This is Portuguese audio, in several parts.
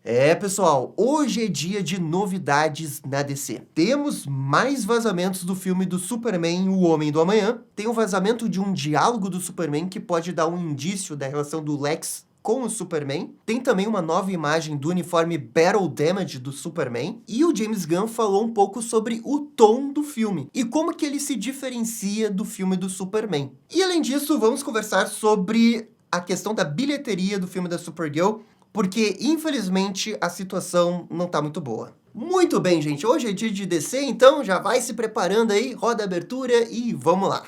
É, pessoal, hoje é dia de novidades na DC. Temos mais vazamentos do filme do Superman, O Homem do Amanhã. Tem o vazamento de um diálogo do Superman que pode dar um indício da relação do Lex com o Superman. Tem também uma nova imagem do uniforme Battle Damage do Superman. E o James Gunn falou um pouco sobre o tom do filme e como que ele se diferencia do filme do Superman. E além disso, vamos conversar sobre a questão da bilheteria do filme da Supergirl, porque, infelizmente, a situação não tá muito boa. Muito bem, gente. Hoje é dia de DC, então já vai se preparando aí, roda a abertura e vamos lá.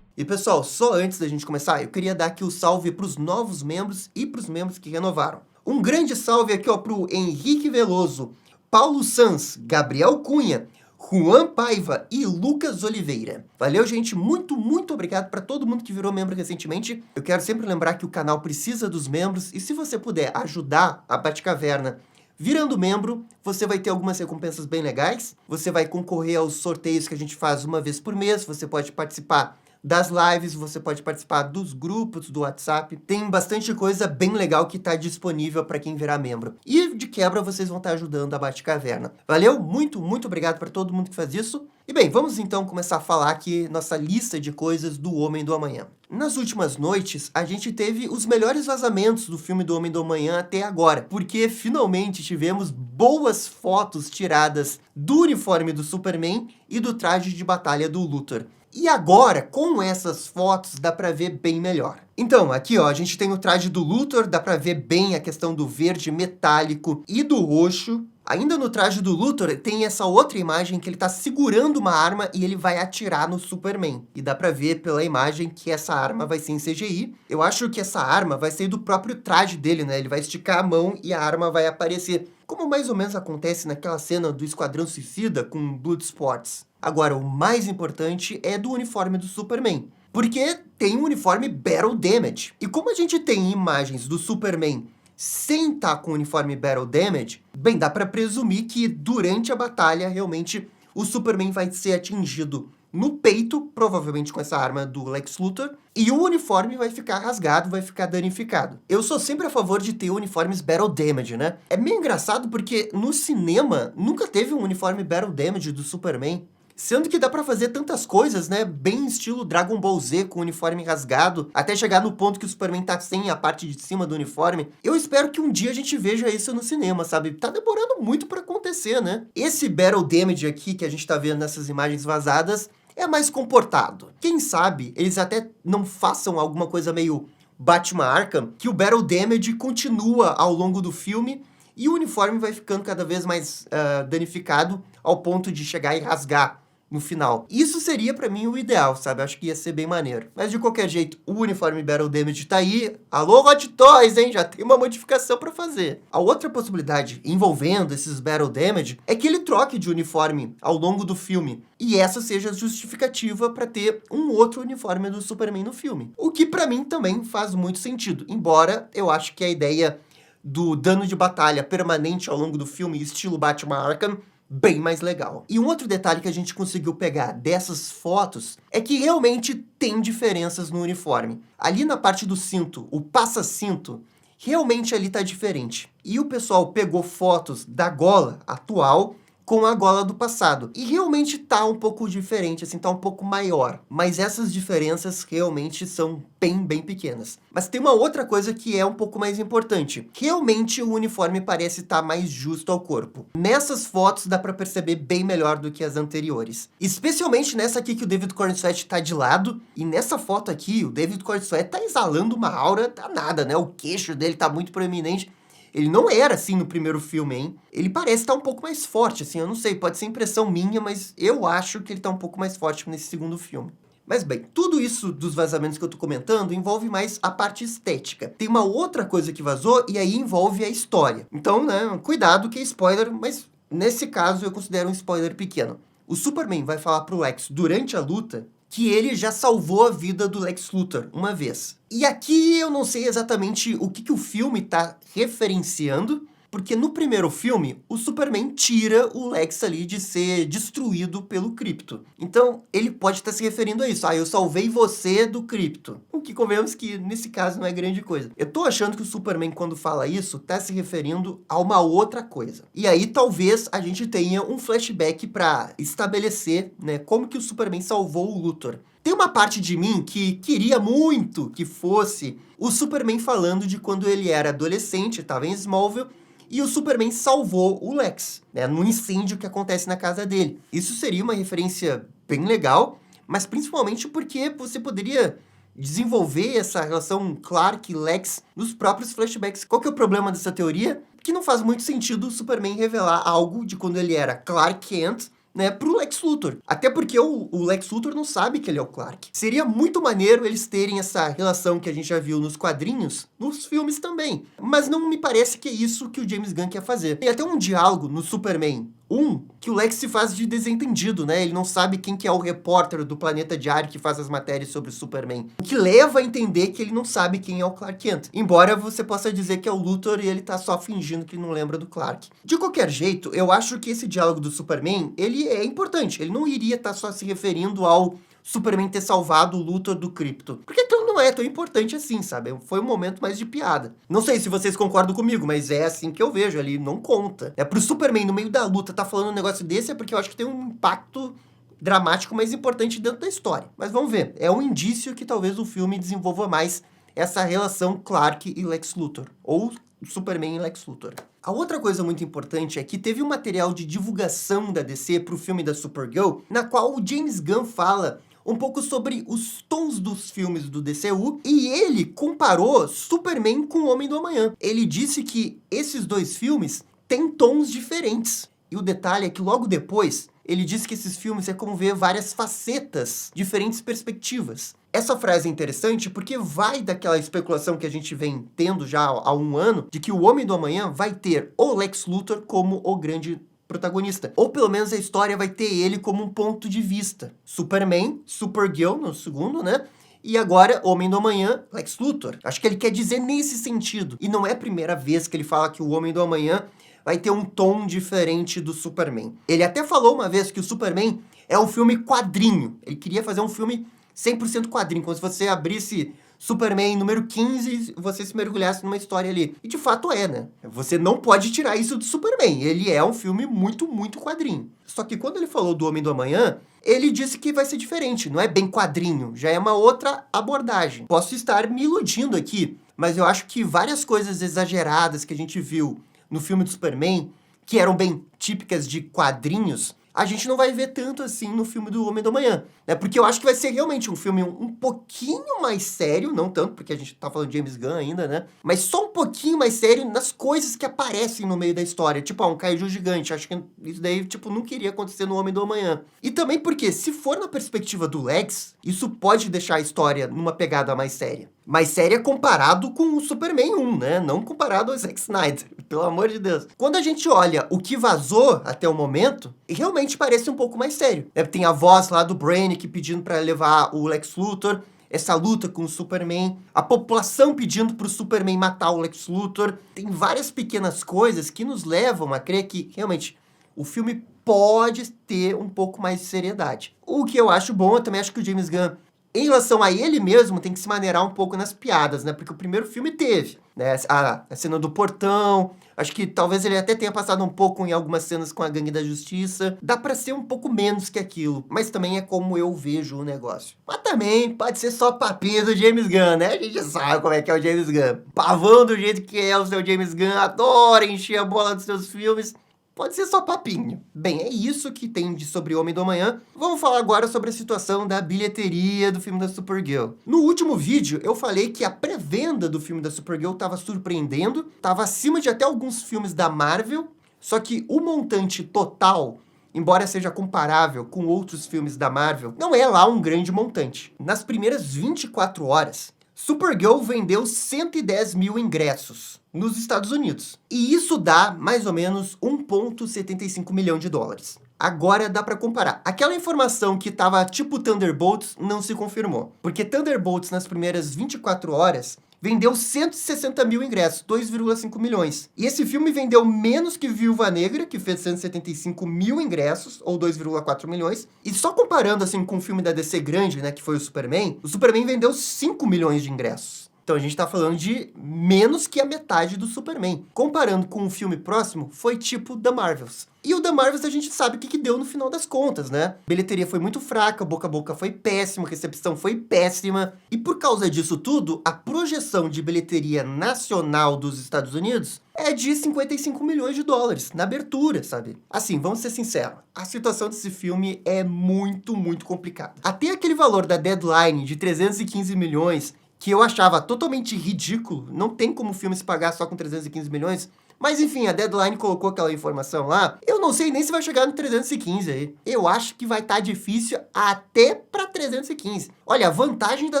E pessoal, só antes da gente começar, eu queria dar aqui o salve para os novos membros e para os membros que renovaram. Um grande salve aqui para o Henrique Veloso, Paulo Sanz, Gabriel Cunha, Juan Paiva e Lucas Oliveira. Valeu, gente. Muito obrigado para todo mundo que virou membro recentemente. Eu quero sempre lembrar que o canal precisa dos membros e se você puder ajudar a Batcaverna virando membro, você vai ter algumas recompensas bem legais. Você vai concorrer aos sorteios que a gente faz uma vez por mês. Você pode participar das lives, você pode participar dos grupos do WhatsApp. Tem bastante coisa bem legal que está disponível para quem virar membro. E, de quebra, vocês vão estar ajudando a Batcaverna. Valeu? Muito obrigado para todo mundo que faz isso. E bem, vamos então começar a falar aqui nossa lista de coisas do Homem do Amanhã. Nas últimas noites, a gente teve os melhores vazamentos do filme do Homem do Amanhã até agora, porque finalmente tivemos boas fotos tiradas do uniforme do Superman e do traje de batalha do Luthor. E agora, com essas fotos, dá pra ver bem melhor. Então, aqui ó, a gente tem o traje do Luthor, dá pra ver bem a questão do verde metálico e do roxo. Ainda no traje do Luthor, tem essa outra imagem que ele tá segurando uma arma e ele vai atirar no Superman. E dá pra ver pela imagem que essa arma vai ser em CGI. Eu acho que essa arma vai ser do próprio traje dele, né? Ele vai esticar a mão e a arma vai aparecer. Como mais ou menos acontece naquela cena do Esquadrão Suicida com Bloodspots. Agora, o mais importante é do uniforme do Superman, porque tem o uniforme Battle Damage. E como a gente tem imagens do Superman sem estar com o uniforme Battle Damage, bem, dá para presumir que durante a batalha, realmente, o Superman vai ser atingido no peito, provavelmente com essa arma do Lex Luthor, e o uniforme vai ficar rasgado, vai ficar danificado. Eu sou sempre a favor de ter uniformes Battle Damage, né? É meio engraçado porque no cinema nunca teve um uniforme Battle Damage do Superman. Sendo que dá pra fazer tantas coisas, né? Bem estilo Dragon Ball Z, com o uniforme rasgado, até chegar no ponto que o Superman tá sem a parte de cima do uniforme. Eu espero que um dia a gente veja isso no cinema, sabe? Tá demorando muito pra acontecer, né? Esse Battle Damage aqui, que a gente tá vendo nessas imagens vazadas, é mais comportado. Quem sabe eles até não façam alguma coisa meio Batman Arkham, que o Battle Damage continua ao longo do filme e o uniforme vai ficando cada vez mais danificado ao ponto de chegar e rasgar no final. Isso seria pra mim o ideal, sabe? Acho que ia ser bem maneiro. Mas de qualquer jeito, o uniforme Battle Damage tá aí. Alô, Hot Toys, hein? Já tem uma modificação pra fazer. A outra possibilidade envolvendo esses Battle Damage é que ele troque de uniforme ao longo do filme. E essa seja a justificativa pra ter um outro uniforme do Superman no filme. O que pra mim também faz muito sentido. Embora eu acho que a ideia do dano de batalha permanente ao longo do filme, estilo Batman Arkham, bem mais legal. E um outro detalhe que a gente conseguiu pegar dessas fotos é que realmente tem diferenças no uniforme. Ali na parte do cinto, o passa-cinto, realmente ali tá diferente. E o pessoal pegou fotos da gola atual com a gola do passado. E realmente tá um pouco diferente, assim, tá um pouco maior. Mas essas diferenças realmente são bem pequenas. Mas tem uma outra coisa que é um pouco mais importante. Realmente o uniforme parece estar mais justo ao corpo. Nessas fotos dá pra perceber bem melhor do que as anteriores. Especialmente nessa aqui que o David Corenswet tá de lado. E nessa foto aqui, o David Corenswet tá exalando uma aura danada, né? O queixo dele tá muito proeminente. Ele não era assim no primeiro filme, hein? Ele parece estar um pouco mais forte, assim, eu não sei, pode ser impressão minha, mas eu acho que ele tá um pouco mais forte nesse segundo filme. Mas bem, tudo isso dos vazamentos que eu tô comentando envolve mais a parte estética. Tem uma outra coisa que vazou e aí envolve a história. Então, né, cuidado que é spoiler, mas nesse caso eu considero um spoiler pequeno. O Superman vai falar pro Lex durante a luta que ele já salvou a vida do Lex Luthor uma vez. E aqui eu não sei exatamente o que o filme tá referenciando, porque no primeiro filme, o Superman tira o Lex ali de ser destruído pelo Krypto. Então, ele pode estar se referindo a isso. Eu salvei você do Krypto. O que convenhamos que, nesse caso, não é grande coisa. Eu tô achando que o Superman, quando fala isso, tá se referindo a uma outra coisa. E aí, talvez, a gente tenha um flashback para estabelecer, né, como que o Superman salvou o Luthor. Tem uma parte de mim que queria muito que fosse o Superman falando de quando ele era adolescente, estava em Smallville, e o Superman salvou o Lex, né, no incêndio que acontece na casa dele. Isso seria uma referência bem legal, mas principalmente porque você poderia desenvolver essa relação Clark e Lex nos próprios flashbacks. Qual que é o problema dessa teoria? Que não faz muito sentido o Superman revelar algo de quando ele era Clark Kent, né, pro Lex Luthor. Até porque o Lex Luthor não sabe que ele é o Clark. Seria muito maneiro eles terem essa relação que a gente já viu nos quadrinhos, nos filmes também. Mas não me parece que é isso que o James Gunn quer fazer. Tem até um diálogo no Superman 1, que o Lex se faz de desentendido, né? Ele não sabe quem que é o repórter do Planeta Diário que faz as matérias sobre o Superman. O que leva a entender que ele não sabe quem é o Clark Kent. Embora você possa dizer que é o Luthor e ele tá só fingindo que não lembra do Clark. De qualquer jeito, eu acho que esse diálogo do Superman, ele é importante. Ele não iria estar só se referindo ao Superman ter salvado o Luthor do Krypto. Porque aquilo não é tão importante assim, sabe? Foi um momento mais de piada. Não sei se vocês concordam comigo, mas é assim que eu vejo, ali não conta. Pro Superman, no meio da luta, tá falando um negócio desse, é porque eu acho que tem um impacto dramático mais importante dentro da história. Mas vamos ver. É um indício que talvez o filme desenvolva mais essa relação Clark e Lex Luthor. Ou Superman e Lex Luthor. A outra coisa muito importante é que teve um material de divulgação da DC pro filme da Supergirl, na qual o James Gunn fala um pouco sobre os tons dos filmes do DCU, e ele comparou Superman com o Homem do Amanhã. Ele disse que esses dois filmes têm tons diferentes. E o detalhe é que logo depois, ele disse que esses filmes é como ver várias facetas, diferentes perspectivas. Essa frase é interessante porque vai daquela especulação que a gente vem tendo já há um ano, de que o Homem do Amanhã vai ter o Lex Luthor como o grande protagonista. Ou pelo menos a história vai ter ele como um ponto de vista. Superman, Supergirl no segundo, né? E agora, Homem do Amanhã, Lex Luthor. Acho que ele quer dizer nesse sentido. E não é a primeira vez que ele fala que o Homem do Amanhã vai ter um tom diferente do Superman. Ele até falou uma vez que o Superman é um filme quadrinho. Ele queria fazer um filme 100% quadrinho, como se você abrisse Superman número 15 e você se mergulhasse numa história ali. E de fato é, né? Você não pode tirar isso do Superman. Ele é um filme muito, muito quadrinho. Só que quando ele falou do Homem do Amanhã, ele disse que vai ser diferente. Não é bem quadrinho, já é uma outra abordagem. Posso estar me iludindo aqui, mas eu acho que várias coisas exageradas que a gente viu no filme do Superman, que eram bem típicas de quadrinhos, a gente não vai ver tanto assim no filme do Homem do Amanhã, né? Porque eu acho que vai ser realmente um filme um pouquinho mais sério, não tanto, porque a gente tá falando de James Gunn ainda, né? Mas só um pouquinho mais sério nas coisas que aparecem no meio da história. Tipo, um kaiju gigante. Acho que isso daí, tipo, não queria acontecer no Homem do Amanhã. E também porque, se for na perspectiva do Lex, isso pode deixar a história numa pegada mais séria. Mais séria comparado com o Superman 1, né? Não comparado ao Zack Snyder, pelo amor de Deus. Quando a gente olha o que vazou até o momento, realmente parece um pouco mais sério. Tem a voz lá do Brainiac pedindo para levar o Lex Luthor, essa luta com o Superman, a população pedindo pro Superman matar o Lex Luthor. Tem várias pequenas coisas que nos levam a crer que, realmente, o filme pode ter um pouco mais de seriedade. O que eu acho bom, eu também acho que o James Gunn, em relação a ele mesmo, tem que se maneirar um pouco nas piadas, né? Porque o primeiro filme teve, né? A cena do portão. Acho que talvez ele até tenha passado um pouco em algumas cenas com a Gangue da Justiça. Dá pra ser um pouco menos que aquilo. Mas também é como eu vejo o negócio. Mas também pode ser só papinho do James Gunn, né? A gente sabe como é que é o James Gunn. Pavão do jeito que é o seu James Gunn. Adora encher a bola dos seus filmes. Pode ser só papinho. Bem, é isso que tem de sobre Homem do Amanhã. Vamos falar agora sobre a situação da bilheteria do filme da Supergirl. No último vídeo, eu falei que a pré-venda do filme da Supergirl estava surpreendendo, estava acima de até alguns filmes da Marvel, só que o montante total, embora seja comparável com outros filmes da Marvel, não é lá um grande montante. Nas primeiras 24 horas, Supergirl vendeu 110 mil ingressos nos Estados Unidos. E isso dá, mais ou menos, 1,75 milhão de dólares. Agora dá pra comparar. Aquela informação que tava tipo Thunderbolts não se confirmou. Porque Thunderbolts, nas primeiras 24 horas, vendeu 160 mil ingressos, 2,5 milhões. E esse filme vendeu menos que Viúva Negra, que fez 175 mil ingressos, ou 2,4 milhões. E só comparando assim com o filme da DC grande, né, que foi o Superman vendeu 5 milhões de ingressos. Então a gente tá falando de menos que a metade do Superman. Comparando com o filme próximo, foi tipo The Marvels. E o The Marvels a gente sabe o que deu no final das contas, né? Bilheteria foi muito fraca, boca a boca foi péssima, recepção foi péssima. E por causa disso tudo, a projeção de bilheteria nacional dos Estados Unidos é de 55 milhões de dólares na abertura, sabe? Assim, vamos ser sinceros, a situação desse filme é muito, muito complicada. Até aquele valor da Deadline de 315 milhões, que eu achava totalmente ridículo, não tem como o filme se pagar só com 315 milhões, mas enfim, a Deadline colocou aquela informação lá, eu não sei nem se vai chegar no 315 aí. Eu acho que vai estar difícil até pra 315. Olha, a vantagem da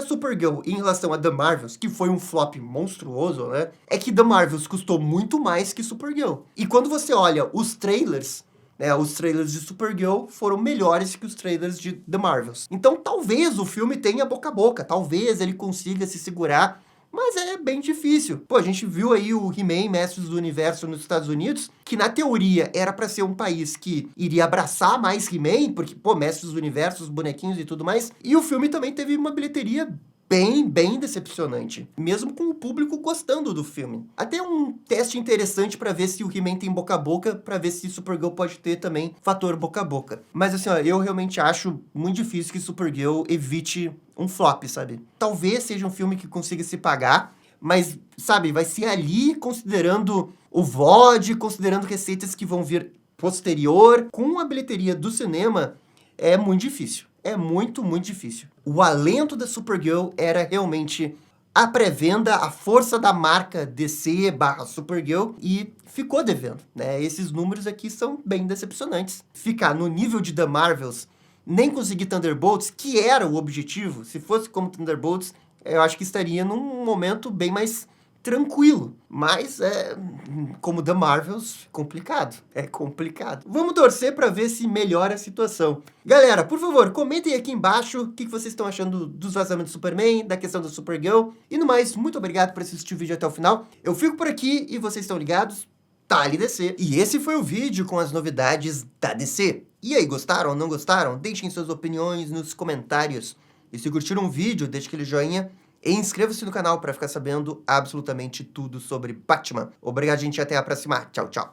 Supergirl em relação a The Marvels, que foi um flop monstruoso, né, é que The Marvels custou muito mais que Supergirl. E quando você olha os trailers de Supergirl foram melhores que os trailers de The Marvels. Então talvez o filme tenha boca a boca, talvez ele consiga se segurar, mas é bem difícil. Pô, a gente viu aí o He-Man, Mestres do Universo nos Estados Unidos, que na teoria era pra ser um país que iria abraçar mais He-Man, porque, pô, Mestres do Universo, os bonequinhos e tudo mais, e o filme também teve uma bilheteria bem decepcionante, mesmo com o público gostando do filme. Até um teste interessante pra ver se o He-Man tem boca a boca, pra ver se Supergirl pode ter também fator boca a boca. Mas assim, ó, eu realmente acho muito difícil que Supergirl evite um flop, sabe? Talvez seja um filme que consiga se pagar, mas, sabe, vai ser ali considerando o VOD, considerando receitas que vão vir posterior, com a bilheteria do cinema, é muito difícil. É muito difícil. O alento da Supergirl era realmente a pré-venda, a força da marca DC/Supergirl, e ficou devendo, né? Esses números aqui são bem decepcionantes. Ficar no nível de The Marvels, nem conseguir Thunderbolts, que era o objetivo, se fosse como Thunderbolts, eu acho que estaria num momento bem mais tranquilo, mas como The Marvels, complicado. É complicado. Vamos torcer para ver se melhora a situação. Galera, por favor, comentem aqui embaixo o que vocês estão achando dos vazamentos do Superman, da questão da Supergirl. E no mais, muito obrigado por assistir o vídeo até o final. Eu fico por aqui e vocês estão ligados? Tá ali DC. E esse foi o vídeo com as novidades da DC. E aí, gostaram ou não gostaram? Deixem suas opiniões nos comentários. E se curtiram o vídeo, deixe aquele joinha. E inscreva-se no canal para ficar sabendo absolutamente tudo sobre Batman. Obrigado, gente. Até a próxima. Tchau, tchau.